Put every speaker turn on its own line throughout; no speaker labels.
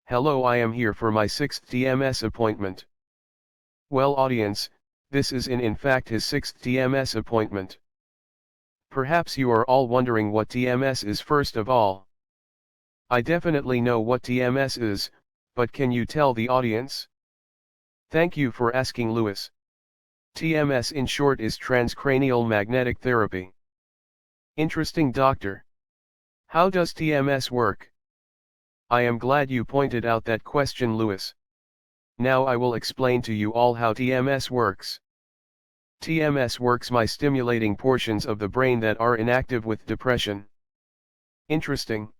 Hello, I am here for my 6th TMS appointment. Well audience, this is in fact his 6th TMS appointment. Perhaps you are all wondering what TMS is first of all. I definitely know what TMS is, but can you tell the audience? Thank you for asking, Lewis. TMS in short is transcranial magnetic therapy. Interesting, doctor. How does TMS work? I am glad you pointed out that question, Lewis. Now I will explain to you all how TMS works. TMS works by stimulating portions of the brain that are inactive with depression. Interesting.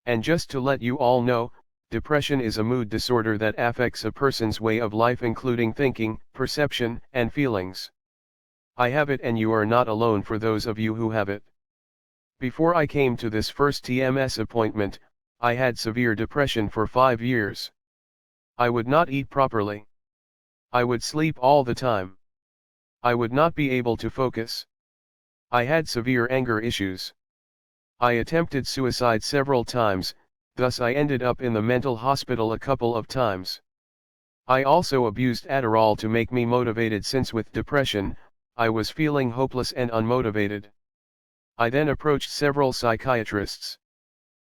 And just to let you all know, depression is a mood disorder that affects a person's way of life, including thinking, perception, and feelings. I have it, and you are not alone for those of you who have it. Before I came to this first TMS appointment, I had severe depression for 5 years. I would not eat properly. I would sleep all the time. I would not be able to focus. I had severe anger issues. I attempted suicide several times, thus I ended up in the mental hospital a couple of times. I also abused Adderall to make me motivated, since with depression, I was feeling hopeless and unmotivated. I then approached several psychiatrists.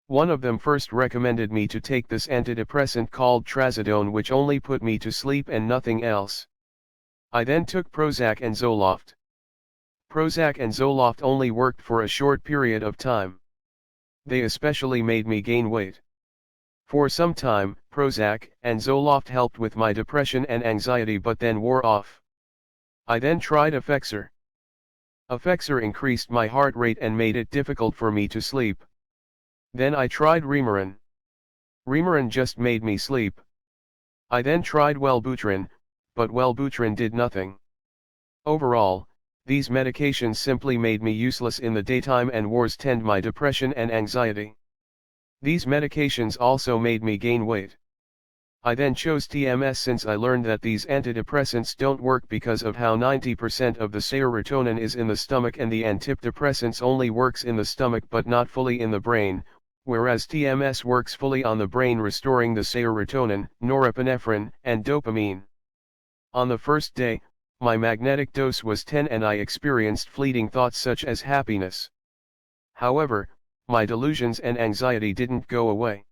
One of them first recommended me to take this antidepressant called trazodone, which only put me to sleep and nothing else. I then took Prozac and Zoloft. Prozac and Zoloft only worked for a short period of time. They especially made me gain weight. For some time, Prozac and Zoloft helped with my depression and anxiety, but then wore off. I then tried Effexor. Effexor increased my heart rate and made it difficult for me to sleep. Then I tried Remeron. Remeron just made me sleep. I then tried Wellbutrin, but Wellbutrin did nothing. Overall, these medications simply made me useless in the daytime and worsened my depression and anxiety. These medications also made me gain weight. I then chose TMS since I learned that these antidepressants don't work because of how 90% of the serotonin is in the stomach, and the antidepressants only works in the stomach but not fully in the brain, whereas TMS works fully on the brain, restoring the serotonin, norepinephrine, and dopamine. On the first day, my magnetic dose was 10 and I experienced fleeting thoughts such as happiness. However, my delusions and anxiety didn't go away.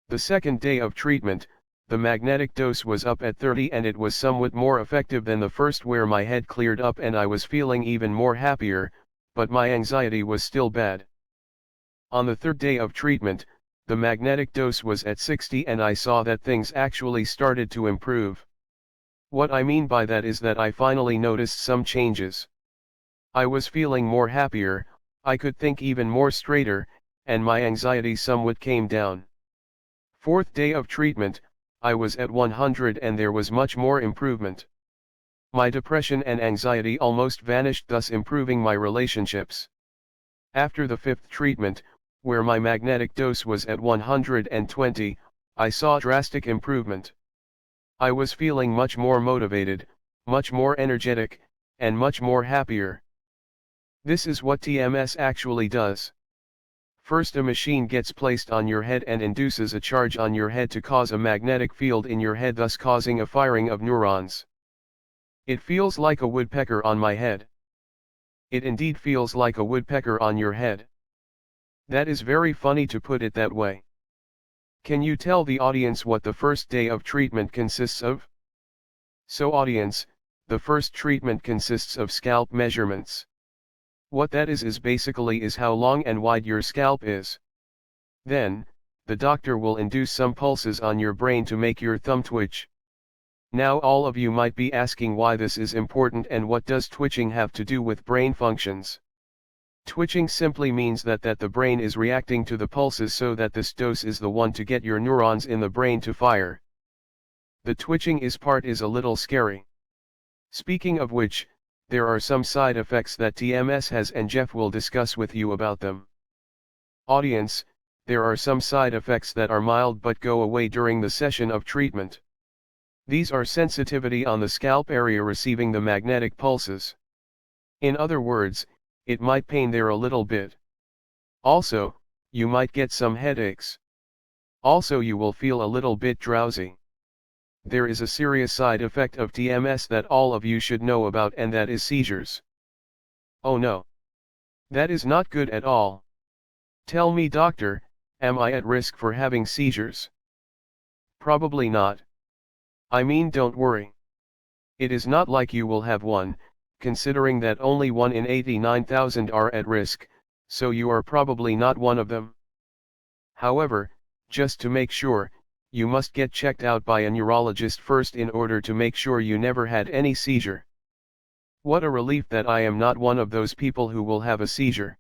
The second day of treatment, the magnetic dose was up at 30 and it was somewhat more effective than the first, where my head cleared up and I was feeling even more happier, but my anxiety was still bad. On the third day of treatment, the magnetic dose was at 60 and I saw that things actually started to improve. What I mean by that is that I finally noticed some changes. I was feeling more happier, I could think even more straighter, and my anxiety somewhat came down. Fourth day of treatment, I was at 100 and there was much more improvement. My depression and anxiety almost vanished, thus improving my relationships. After the fifth treatment, where my magnetic dose was at 120, I saw drastic improvement. I was feeling much more motivated, much more energetic, and much more happier. This is what TMS actually does. First, a machine gets placed on your head and induces a charge on your head to cause a magnetic field in your head, thus causing a firing of neurons. It feels like a woodpecker on my head. It indeed feels like a woodpecker on your head. That is very funny to put it that way. Can you tell the audience what the first day of treatment consists of? So audience, the first treatment consists of scalp measurements. What that is basically how long and wide your scalp is. Then, the doctor will induce some pulses on your brain to make your thumb twitch. Now all of you might be asking why this is important and what does twitching have to do with brain functions. Twitching simply means that the brain is reacting to the pulses, so that this dose is the one to get your neurons in the brain to fire. The twitching part is a little scary. Speaking of which, there are some side effects that TMS has and Jeff will discuss with you about them. Audience, there are some side effects that are mild but go away during the session of treatment. These are sensitivity on the scalp area receiving the magnetic pulses. In other words, it might pain there a little bit. Also, you might get some headaches. Also you will feel a little bit drowsy. There is a serious side effect of TMS that all of you should know about, and that is seizures. Oh no. That is not good at all. Tell me, doctor, am I at risk for having seizures? Probably not. I mean, don't worry. It is not like you will have one, considering that only 1 in 89,000 are at risk, so you are probably not one of them. However, just to make sure, you must get checked out by a neurologist first in order to make sure you never had any seizure. What a relief that I am not one of those people who will have a seizure.